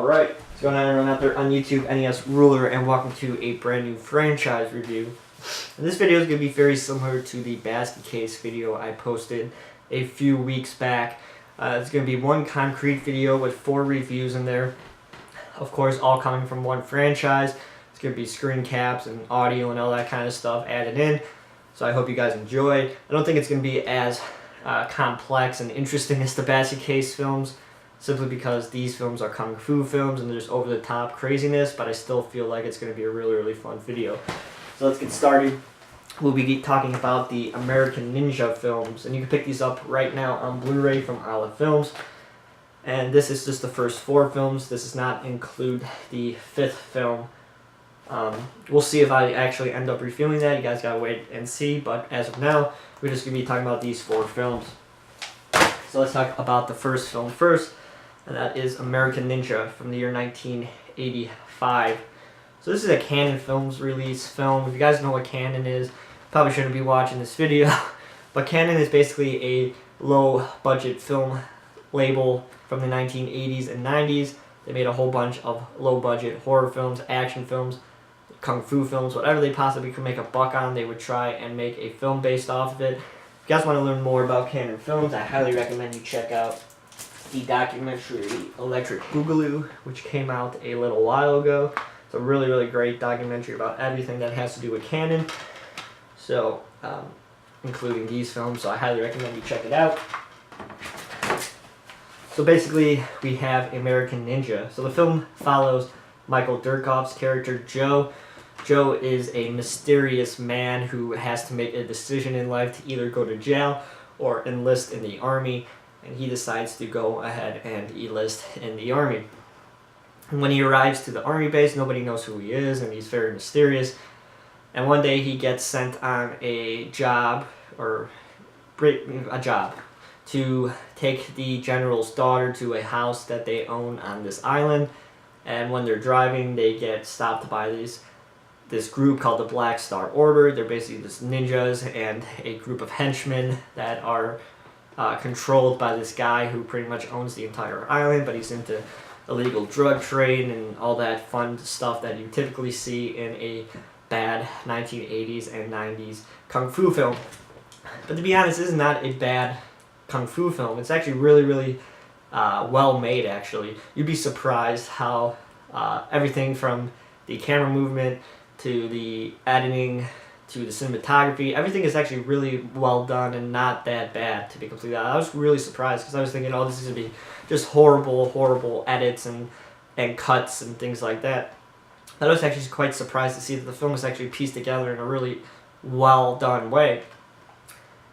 Alright, what's going on everyone out there on YouTube, NES Ruler, and welcome to a brand new franchise review. And this video is going to be very similar to the basket case video I posted a few weeks back. It's going to be one concrete video with 4 reviews in there. Of course, all coming from one franchise. It's going to be screen caps and audio and all that kind of stuff added in. So I hope you guys enjoy. I don't think it's going to be as complex and interesting as the basket case films, simply because these films are kung fu films and there's over-the-top craziness, but I still feel like it's going to be a really fun video. So let's get started. We'll be talking about the American Ninja films, and you can pick these up right now on Blu-ray from Olive Films. And this is just the first 4 films. This does not include the 5th film. We'll see if I actually end up reviewing that. You guys gotta wait and see, but as of now, we're just going to be talking about these 4 films. So let's talk about the first film first, and that is American Ninja from the year 1985. So this is a Canon Films release film. If you guys know what Canon is, probably shouldn't be watching this video, but Canon is basically a low-budget film label from the 1980s and 90s. They made a whole bunch of low-budget horror films, action films, kung fu films, whatever they possibly could make a buck on, they would try and make a film based off of it. If you guys want to learn more about Canon Films, I highly recommend you check out the documentary Electric Boogaloo, which came out a little while ago. It's a really great documentary about everything that has to do with Canon, so including these films, so I highly recommend you check it out. So basically, we have American Ninja. So the film follows Michael Dudikoff's character, Joe. Joe is a mysterious man who has to make a decision in life to either go to jail or enlist in the army, and he decides to go ahead and enlist in the army. And when he arrives to the army base, nobody knows who he is, and he's very mysterious. And one day he gets sent on a job, to take the general's daughter to a house that they own on this island. And when they're driving, they get stopped by this group called the Black Star Order. They're basically just ninjas and a group of henchmen that are controlled by this guy who pretty much owns the entire island, but he's into illegal drug trade and all that fun stuff that you typically see in a bad 1980s and 90s kung fu film. But to be honest, this is not a bad kung fu film. It's actually really well made, actually. You'd be surprised how everything from the camera movement to the editing to the cinematography, everything is actually really well done and not that bad, to be completely honest. I was really surprised because I was thinking, oh, this is going to be just horrible edits and cuts and things like that. I was actually quite surprised to see that the film was actually pieced together in a really well done way.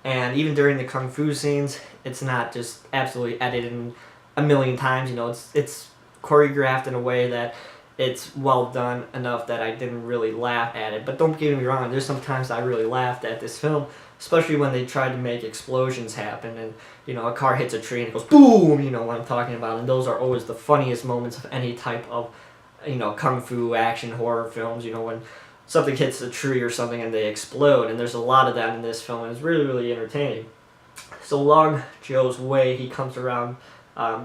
And even during the kung fu scenes, it's not just absolutely edited a million times. You know, it's choreographed in a way that it's well done enough that I didn't really laugh at it. But don't get me wrong, there's some times I really laughed at this film, especially when they tried to make explosions happen and, you know, a car hits a tree and it goes boom, you know what I'm talking about. And those are always the funniest moments of any type of, you know, kung fu action horror films, you know, when something hits a tree or something and they explode, and there's a lot of that in this film, and it's really entertaining. So along Joe's way, he comes around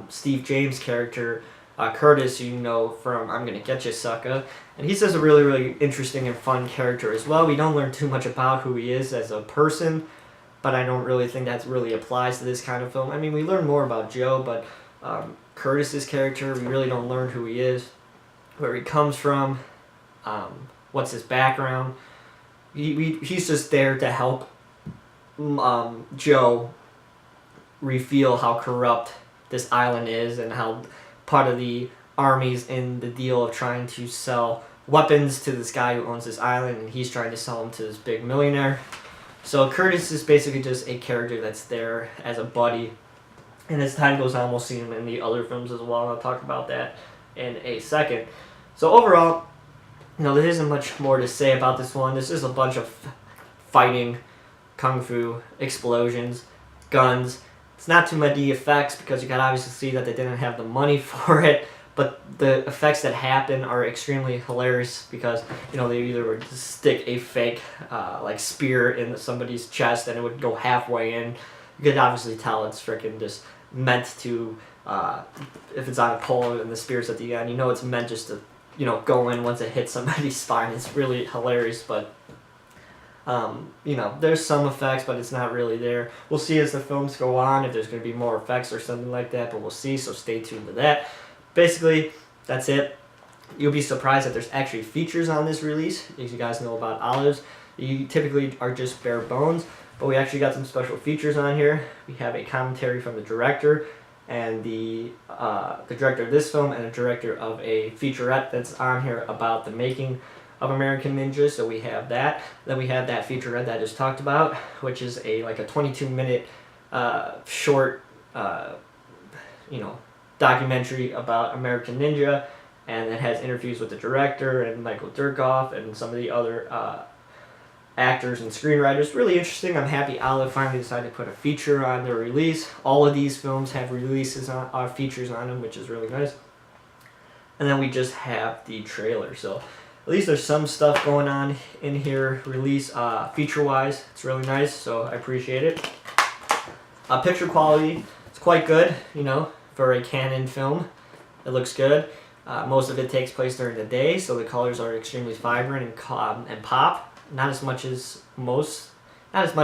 Steve James' character, Curtis, you know from I'm Gonna Get You, Sucker, and he's just a really interesting and fun character as well. We don't learn too much about who he is as a person, but I don't really think that really applies to this kind of film. I mean, we learn more about Joe, but Curtis's character, we really don't learn who he is, where he comes from, what's his background. He's just there to help Joe reveal how corrupt this island is and how part of the army's in the deal of trying to sell weapons to this guy who owns this island, and he's trying to sell them to this big millionaire. So Curtis is basically just a character that's there as a buddy, and as time goes on, we'll see him in the other films as well, and I'll talk about that in a second. So overall, you know, there isn't much more to say about this one. This is a bunch of fighting, kung fu, explosions, guns. It's not too many effects because you can obviously see that they didn't have the money for it, but the effects that happen are extremely hilarious because, you know, they either would stick a fake like spear in somebody's chest and it would go halfway in. You could obviously tell it's freaking just meant to if it's on a pole and the spear's at the end, you know it's meant just to, you know, go in once it hits somebody's spine. It's really hilarious, but you know, there's some effects, but it's not really there. We'll see as the films go on if there's going to be more effects or something like that, but we'll see, so stay tuned to that. Basically, that's it. You'll be surprised that there's actually features on this release. As you guys know about olives, you typically are just bare bones, but we actually got some special features on here. We have a commentary from the director and the director of this film and the director of a featurette that's on here about the making of American Ninja. So we have that. Then we have that featurette that I just talked about, which is like a 22-minute short, you know, documentary about American Ninja, and it has interviews with the director and Michael Dudikoff and some of the other actors and screenwriters. Really interesting. I'm happy Olive finally decided to put a feature on their release. All of these films have releases on features on them, which is really nice. And then we just have the trailer. So at least there's some stuff going on in here, release feature-wise. It's really nice, so I appreciate it. Picture quality, it's quite good, you know, for a Canon film. It looks good. Most of it takes place during the day, so the colors are extremely vibrant and pop. Not as much as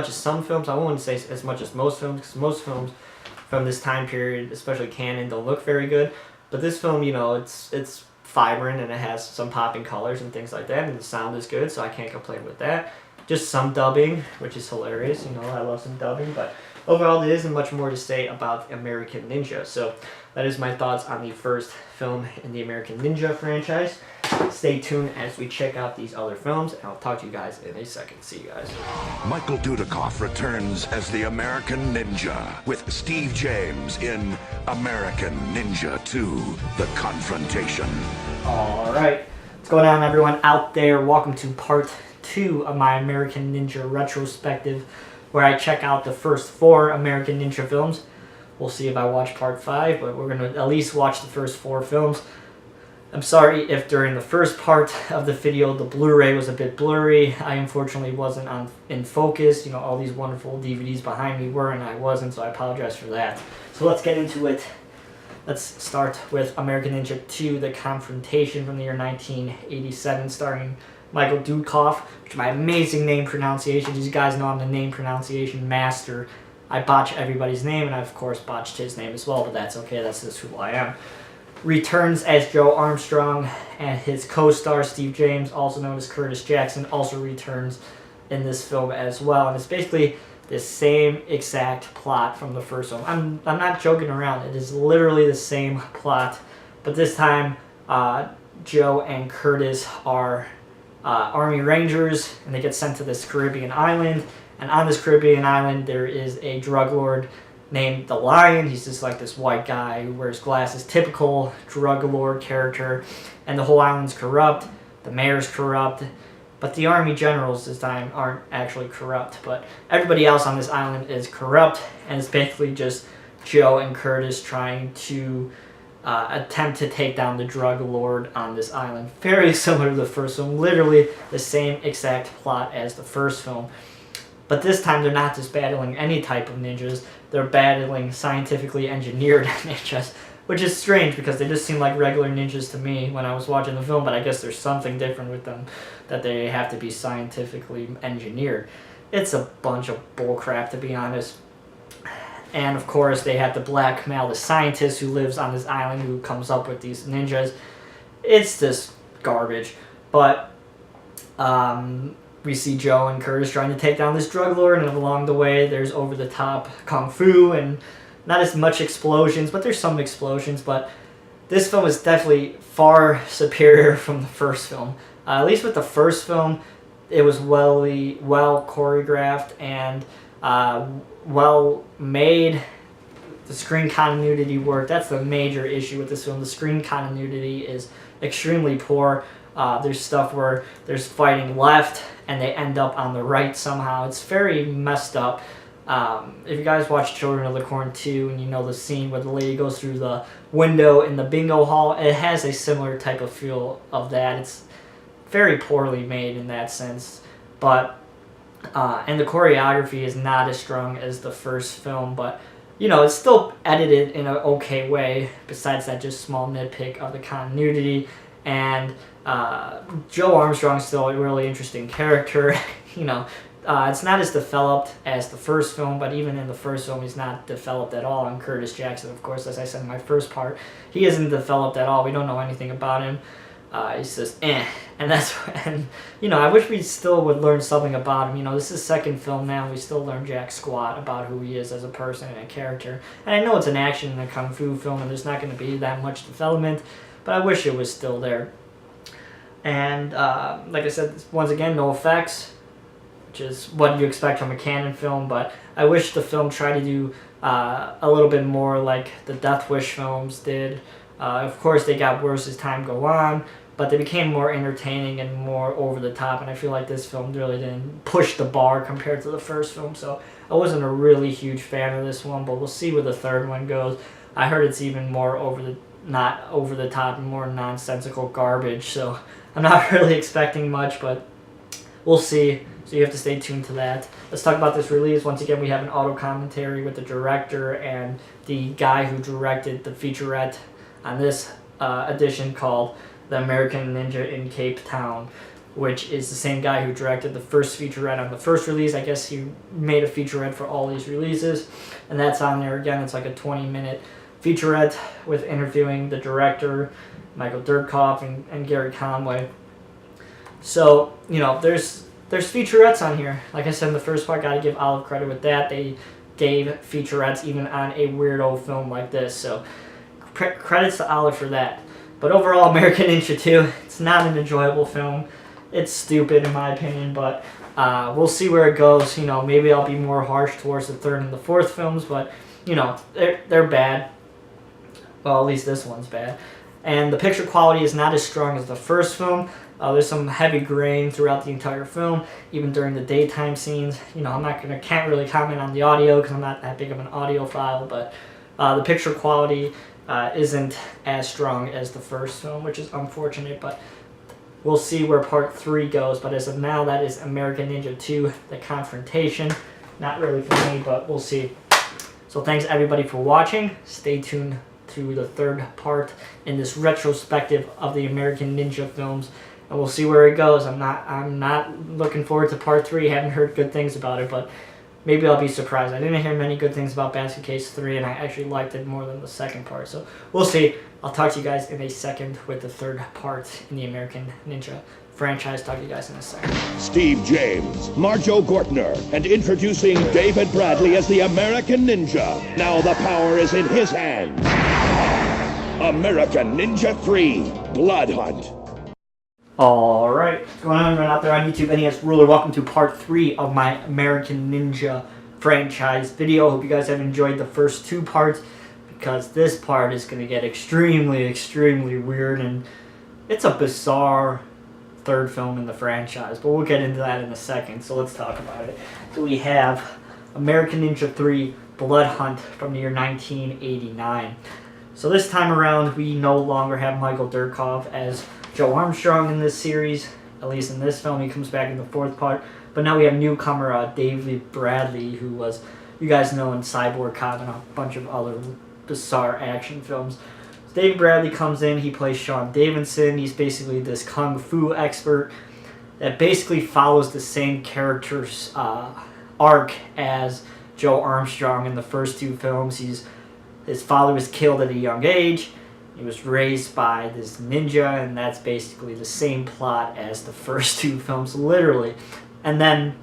some films. I wouldn't say as much as most films, because most films from this time period, especially Canon, don't look very good. But this film, you know, it's vibrant and it has some popping colors and things like that, and the sound is good, so I can't complain with that. Just some dubbing, which is hilarious. You know, I love some dubbing, but overall, there isn't much more to say about American Ninja. So that is my thoughts on the first film in the American Ninja franchise. Stay tuned as we check out these other films, and I'll talk to you guys in a second. See you guys. Michael Dudikoff returns as the American Ninja with Steve James in American Ninja 2, The Confrontation. All right. What's going on, everyone out there? Welcome to part 2 of my American Ninja retrospective, where I check out the first 4 American Ninja films. We'll see if I watch part 5, but we're going to at least watch the first 4 films. I'm sorry if during the first part of the video the Blu-ray was a bit blurry. I unfortunately wasn't in focus. You know, all these wonderful DVDs behind me were, and I wasn't, so I apologize for that. So let's get into it. Let's start with American Ninja 2, The Confrontation, from the year 1987, starring Michael Dudikoff, which is my amazing name pronunciation. As you guys know, I'm the name pronunciation master. I botch everybody's name, and I, of course, botched his name as well, but that's okay. That's just who I am. Returns as Joe Armstrong, and his co-star Steve James, also known as Curtis Jackson, also returns in this film as well. And it's basically the same exact plot from the first film. I'm not joking around. It is literally the same plot, but this time Joe and Curtis are Army Rangers, and they get sent to this Caribbean island. And on this Caribbean island, there is a drug lord named the Lion. He's just like this white guy who wears glasses, typical drug lord character. And the whole island's corrupt. The mayor's corrupt. But the army generals this time aren't actually corrupt. But everybody else on this island is corrupt. And it's basically just Joe and Curtis trying to attempt to take down the drug lord on this island. Very similar to the first film. Literally the same exact plot as the first film. But this time they're not just battling any type of ninjas. They're battling scientifically engineered ninjas, which is strange because they just seem like regular ninjas to me when I was watching the film, but I guess there's something different with them, that they have to be scientifically engineered. It's a bunch of bullcrap, to be honest. And of course they have to blackmail the scientist who lives on this island who comes up with these ninjas. It's just garbage. But we see Joe and Curtis trying to take down this drug lord, and along the way there's over-the-top kung fu and not as much explosions, but there's some explosions. But this film is definitely far superior from the first film. At least with the first film, it was well choreographed and well made. The screen continuity worked. That's the major issue with this film. The screen continuity is extremely poor. There's stuff where there's fighting left and they end up on the right somehow. It's very messed up. If you guys watch Children of the Corn 2 and you know the scene where the lady goes through the window in the bingo hall, it has a similar type of feel of that. It's very poorly made in that sense. But and the choreography is not as strong as the first film, but it's still edited in an okay way, besides that just small nitpick of the continuity. And Joe Armstrong's still a really interesting character. It's not as developed as the first film, but even in the first film, he's not developed at all. And Curtis Jackson, of course, as I said in my first part, he isn't developed at all. We don't know anything about him. He's just and I wish we still would learn something about him. This is his second film now, and we still learn jack squat about who he is as a person and a character. And I know it's an action and a kung fu film, and there's not going to be that much development, but I wish it was still there. And like I said, once again, no effects, which is what you expect from a Cannon film, but I wish the film tried to do a little bit more like the Death Wish films did. Of course, they got worse as time go on, but they became more entertaining and more over the top, and I feel like this film really didn't push the bar compared to the first film, so I wasn't a really huge fan of this one, but we'll see where the third one goes. I heard it's even more not over the top and more nonsensical garbage, so I'm not really expecting much, but we'll see. So you have to stay tuned to that. Let's talk about this release. Once again, we have an auto commentary with the director and the guy who directed the featurette on this edition called The American Ninja in Cape Town, which is the same guy who directed the first featurette on the first release. I guess he made a featurette for all these releases, and that's on there again. It's like a 20-minute featurette with interviewing the director, Michael Dudikoff, and Gary Conway. So, there's featurettes on here. Like I said in the first part, gotta give Olive credit with that. They gave featurettes even on a weirdo film like this, so credits to Olive for that. But overall, American Ninja 2, it's not an enjoyable film. It's stupid in my opinion, but we'll see where it goes. Maybe I'll be more harsh towards the third and the fourth films, but they're bad. Well, at least this one's bad. And the picture quality is not as strong as the first film. There's some heavy grain throughout the entire film, even during the daytime scenes. Can't really comment on the audio because I'm not that big of an audiophile, but the picture quality isn't as strong as the first film, which is unfortunate, but we'll see where part 3 goes. But as of now, that is American Ninja 2, The Confrontation. Not really for me, but we'll see. So thanks everybody for watching. Stay tuned to the third part in this retrospective of the American Ninja films, and we'll see where it goes. I'm not looking forward to part 3. Haven't heard good things about it, but maybe I'll be surprised. I didn't hear many good things about Basket Case 3, and I actually liked it more than the second part, so we'll see. I'll talk to you guys in a second with the third part in the American Ninja franchise. Talk to you guys in a second. Steve James, Marjo Gortner, and introducing David Bradley as the American Ninja. Now the power is in his hands. American Ninja 3, Blood Hunt. Alright, what's going on right out there on YouTube? NES Ruler. Welcome to part 3 of my American Ninja franchise video. Hope you guys have enjoyed the first 2 parts, because this part is going to get extremely, extremely weird, and it's a bizarre third film in the franchise, but we'll get into that in a second, so let's talk about it. So we have American Ninja 3, Blood Hunt from the year 1989. So this time around, we no longer have Michael Dudikoff as Joe Armstrong in this series. At least in this film, he comes back in the 4th part. But now we have newcomer David Bradley, who was, you guys know, in Cyborg Cop and a bunch of other bizarre action films. So David Bradley comes in, he plays Sean Davidson. He's basically this kung fu expert that basically follows the same character's arc as Joe Armstrong in the first 2 films. His father was killed at a young age. He was raised by this ninja, and that's basically the same plot as the first 2 films, literally. And then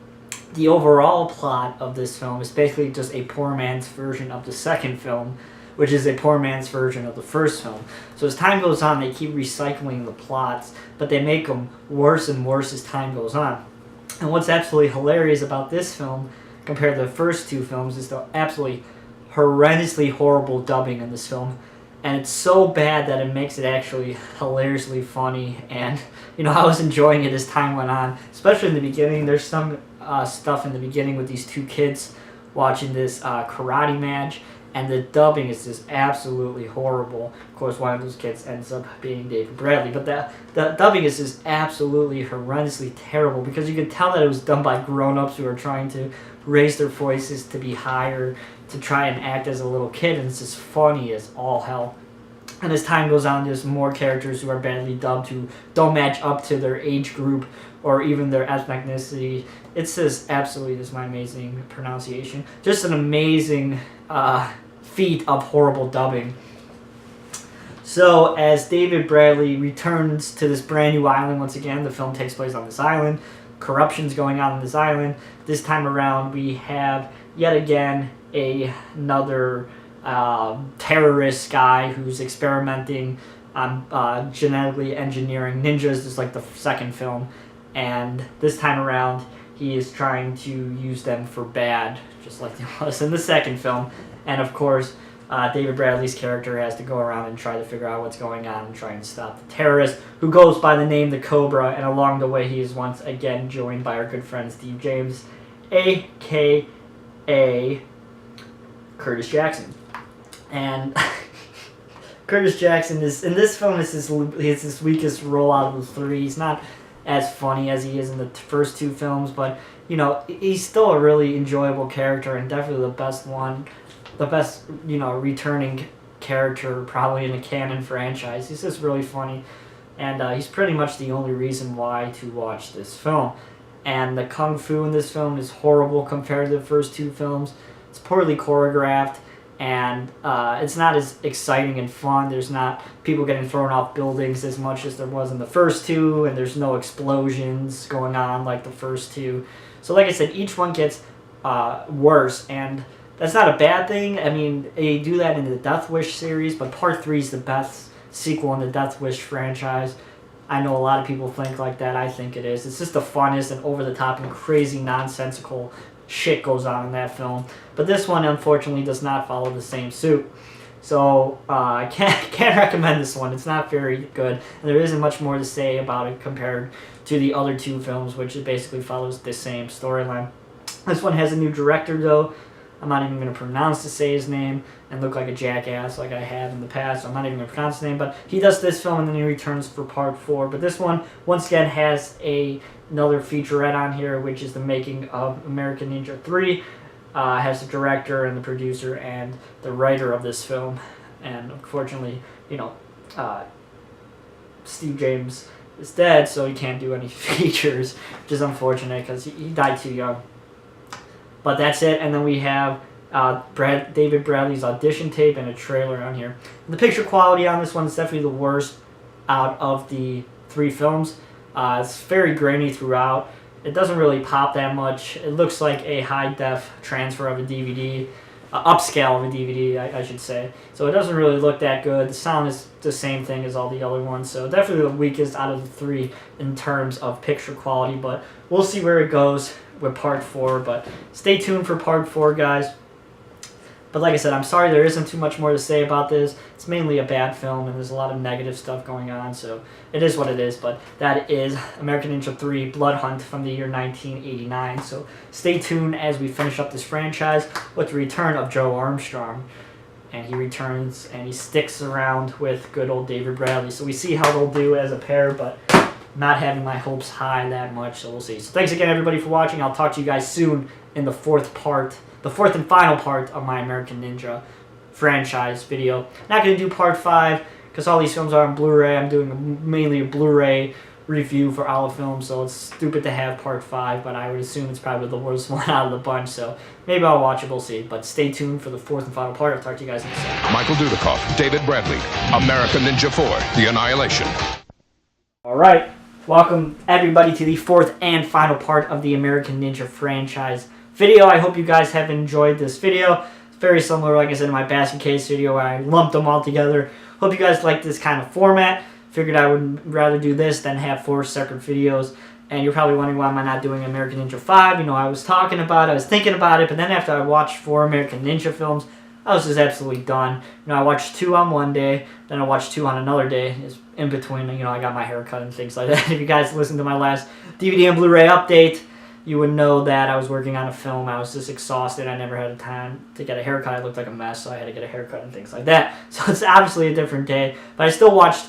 the overall plot of this film is basically just a poor man's version of the second film, which is a poor man's version of the first film. So as time goes on, they keep recycling the plots, but they make them worse and worse as time goes on. And what's absolutely hilarious about this film, compared to the first 2 films, is the absolutely horrendously horrible dubbing in this film. And it's so bad that it makes it actually hilariously funny, and I was enjoying it as time went on, especially in the beginning. There's some stuff in the beginning with these 2 kids watching this karate match, and the dubbing is just absolutely horrible. Of course, one of those kids ends up being David Bradley, but the dubbing is just absolutely horrendously terrible because you can tell that it was done by grown-ups who are trying to raise their voices to be higher, to try and act as a little kid, and it's just funny as all hell. And as time goes on, there's more characters who are badly dubbed who don't match up to their age group or even their ethnicity. It's just absolutely just my amazing pronunciation. Just an amazing feat of horrible dubbing. So as David Bradley returns to this brand new island once again, the film takes place on this island. Corruption's going on this island. This time around, we have yet again another terrorist guy who's experimenting on genetically engineering ninjas, just like the second film. And this time around, he is trying to use them for bad, just like it was in the second film. And of course, David Bradley's character has to go around and try to figure out what's going on and try and stop the terrorist, who goes by the name the Cobra. And along the way, he is once again joined by our good friend Steve James, a.k.a. Curtis Jackson. And Curtis Jackson is in this film is his weakest role out of the three. He's not as funny as he is in the first two films, but you know, he's still a really enjoyable character and definitely the best returning character probably in the canon franchise. He's just really funny, and he's pretty much the only reason why to watch this film. And the kung fu in this film is horrible compared to the first two films. It's poorly choreographed, and it's not as exciting and fun. There's not people getting thrown off buildings as much as there was in the first two, and there's no explosions going on like the first two. So like I said, each one gets worse, and that's not a bad thing. I mean, they do that in the Death Wish series, but Part 3 is the best sequel in the Death Wish franchise. I know a lot of people think like that. I think it is. It's just the funnest and over-the-top and crazy nonsensical shit goes on in that film. But this one, unfortunately, does not follow the same suit. So I can't recommend this one. It's not very good. And there isn't much more to say about it compared to the other two films, which it basically follows the same storyline. This one has a new director, though. I'm not even going to pronounce to say his name and look like a jackass like I have in the past. So I'm not even going to pronounce his name. But he does this film and then he returns for Part 4. But this one, once again, has another featurette on here, which is the making of American Ninja 3. Has the director and the producer and the writer of this film. And unfortunately, Steve James is dead, so he can't do any features, which is unfortunate because he died too young. But that's it, and then we have David Bradley's audition tape and a trailer on here. The picture quality on this one is definitely the worst out of the three films. It's very grainy throughout. It doesn't really pop that much. It looks like a high-def transfer of a DVD, upscale of a DVD, I should say. So it doesn't really look that good. The sound is the same thing as all the other ones, so definitely the weakest out of the three in terms of picture quality, but we'll see where it goes with Part 4, but stay tuned for Part 4, guys. But like I said, I'm sorry there isn't too much more to say about this. It's mainly a bad film, and there's a lot of negative stuff going on, so it is what it is. But that is American Ninja 3 Blood Hunt from the year 1989. So stay tuned as we finish up this franchise with the return of Joe Armstrong. And he returns, and he sticks around with good old David Bradley. So we see how they'll do as a pair, but not having my hopes high that much, so we'll see. So thanks again, everybody, for watching. I'll talk to you guys soon in the fourth and final part of my American Ninja franchise video. Not going to do Part 5 because all these films are on Blu-ray. I'm doing mainly a Blu-ray review for all the films, so it's stupid to have Part 5, but I would assume it's probably the worst one out of the bunch, so maybe I'll watch it, we'll see. But stay tuned for the fourth and final part. I'll talk to you guys in a second. Michael Dudikoff, David Bradley, American Ninja 4, The Annihilation. Alright, welcome everybody to the fourth and final part of the American Ninja franchise video. I hope you guys have enjoyed this video. It's very similar, like I said, to my basket case video where I lumped them all together. Hope you guys like this kind of format. Figured I would rather do this than have 4 separate videos. And you're probably wondering, why am I not doing American Ninja 5? You know, I was talking about it, I was thinking about it, but then after I watched 4 American Ninja films, I was just absolutely done. You know, I watched 2 on one day, then I watched 2 on another day. It's in between, you know, I got my hair cut and things like that. If you guys listened to my last DVD and Blu-ray update, you would know that I was working on a film. I was just exhausted. I never had time to get a haircut. I looked like a mess, so I had to get a haircut and things like that. So it's obviously a different day. But I still watched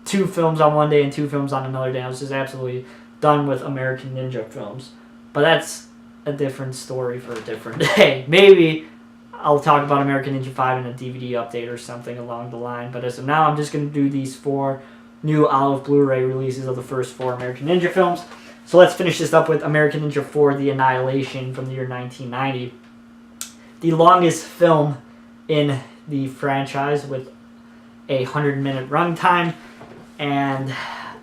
2 films on one day and 2 films on another day. I was just absolutely done with American Ninja films. But that's a different story for a different day. Maybe I'll talk about American Ninja 5 in a DVD update or something along the line. But as of now, I'm just going to do these 4 new olive Blu-ray releases of the first 4 American Ninja films. So let's finish this up with American Ninja 4, The Annihilation from the year 1990. The longest film in the franchise with a 100-minute runtime. And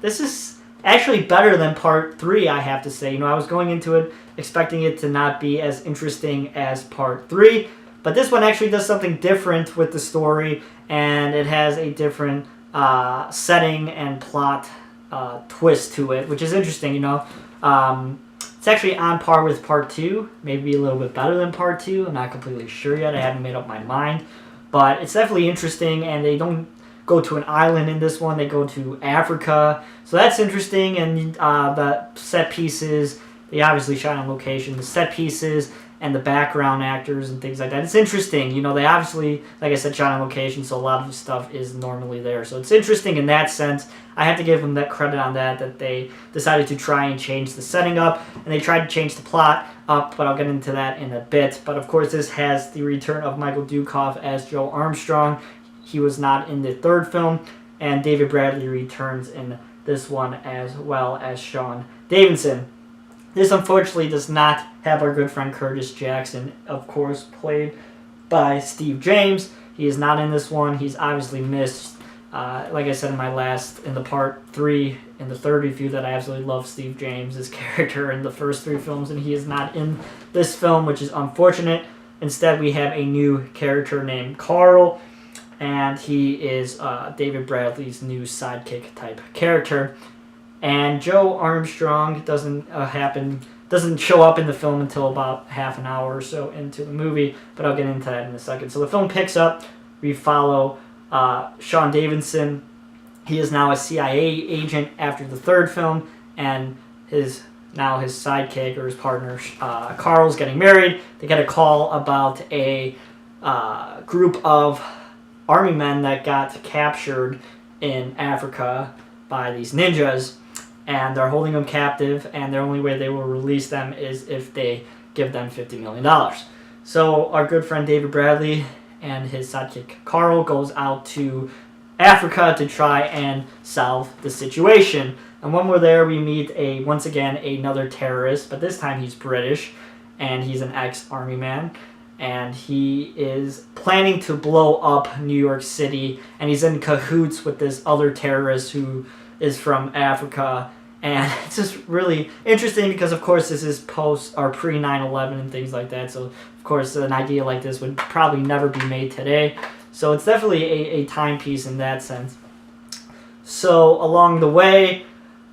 this is actually better than Part 3, I have to say. You know, I was going into it expecting it to not be as interesting as Part 3. But this one actually does something different with the story. And it has a different setting and plot twist to it, which is interesting, you know. It's actually on par with Part 2, maybe a little bit better than Part 2. I'm not completely sure yet. I haven't made up my mind. But it's definitely interesting, and they don't go to an island in this one. They go to Africa. So that's interesting, and the set pieces, they obviously shot on location. The set pieces and the background actors and things like that. It's interesting. You know, they obviously, like I said, shot on location, so a lot of the stuff is normally there. So it's interesting in that sense. I have to give them that credit on that they decided to try and change the setting up, and they tried to change the plot up, but I'll get into that in a bit. But of course, this has the return of Michael Dudikoff as Joe Armstrong. He was not in the 3rd film, and David Bradley returns in this one as well as Sean Davidson. This unfortunately does not have our good friend Curtis Jackson, of course, played by Steve James. He is not in this one. He's obviously missed. Like I said in the Part 3, in the 3rd review, that I absolutely love Steve James' character in the first 3 films, and he is not in this film, which is unfortunate. Instead, we have a new character named Carl, and he is David Bradley's new sidekick type character. And Joe Armstrong doesn't show up in the film until about half an hour or so into the movie, but I'll get into that in a second. So the film picks up. We follow Sean Davidson. He is now a CIA agent after the 3rd film, and his sidekick or his partner Carl's getting married. They get a call about a group of army men that got captured in Africa by these ninjas, and they're holding them captive, and the only way they will release them is if they give them $50 million. So our good friend David Bradley and his sidekick Carl goes out to Africa to try and solve the situation. And when we're there, we meet once again another terrorist, but this time he's British, and he's an ex-army man, and he is planning to blow up New York City, and he's in cahoots with this other terrorist who is from Africa. And it's just really interesting because, of course, this is post or pre 9/11 and things like that. So, of course, an idea like this would probably never be made today. So it's definitely a timepiece in that sense. So along the way,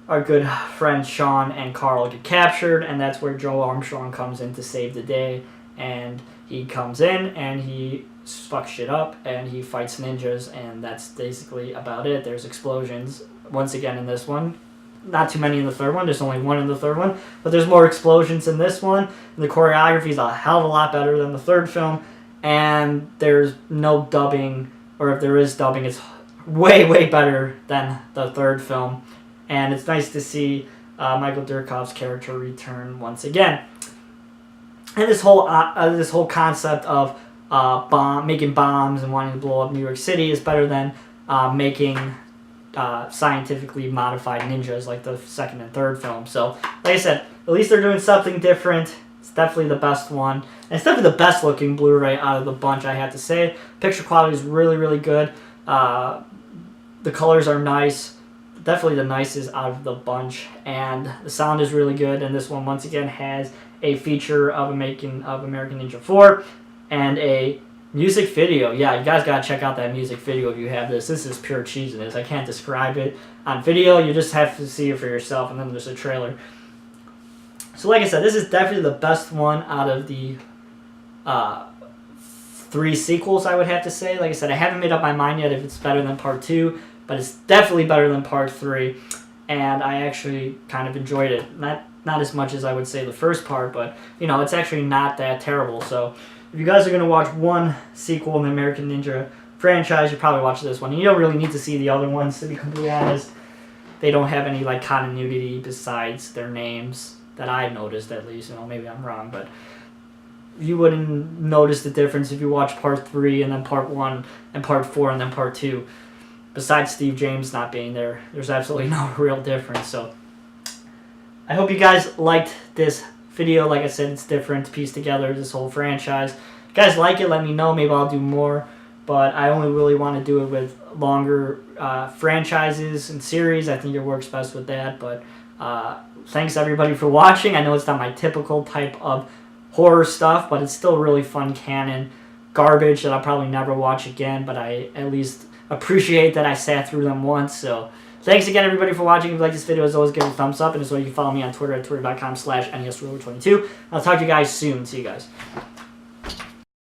our good friends Sean and Carl get captured, and that's where Joe Armstrong comes in to save the day. And he comes in and he fucks shit up and he fights ninjas, and that's basically about it. There's explosions once again in this one. Not too many in the 3rd one. There's only 1 in the 3rd one. But there's more explosions in this one. And the choreography is a hell of a lot better than the 3rd film. And there's no dubbing, or if there is dubbing, it's way, way better than the 3rd film. And it's nice to see Michael Dudikoff's character return once again. And this whole concept of making bombs and wanting to blow up New York City is better than making scientifically modified ninjas like the 2nd and 3rd film. So, like I said, at least they're doing something different. It's definitely the best one. And it's definitely the best looking Blu-ray out of the bunch, I have to say. Picture quality is really, really good. The colors are nice. Definitely the nicest out of the bunch. And the sound is really good. And this one, once again, has a feature of American Ninja 4 and a music video. Yeah, you guys gotta check out that music video if you have this. This is pure cheesiness. I can't describe it on video. You just have to see it for yourself, and then there's a trailer. So like I said, this is definitely the best one out of the 3 sequels, I would have to say. Like I said, I haven't made up my mind yet if it's better than Part 2, but it's definitely better than Part 3, and I actually kind of enjoyed it. not as much as I would say the first part, but, you know, it's actually not that terrible. So if you guys are going to watch one sequel in the American Ninja franchise, you probably watch this one. And you don't really need to see the other ones, to be completely honest. They don't have any, like, continuity besides their names that I noticed, at least. You know, maybe I'm wrong, but you wouldn't notice the difference if you watch part 3 and then part 1 and part 4 and then part 2. Besides Steve James not being there, there's absolutely no real difference. So I hope you guys liked this video. Like I said, it's different to piece together this whole franchise. If you guys like it, let me know. Maybe I'll do more. But I only really want to do it with longer franchises and series. I think it works best with that. But thanks everybody for watching. I know it's not my typical type of horror stuff, but it's still really fun canon garbage that I'll probably never watch again. But I at least appreciate that I sat through them once. So thanks again everybody for watching. If you like this video, as always, give it a thumbs up. And as well, you can follow me on Twitter at twitter.com/NESRuler22. I'll talk to you guys soon. See you guys.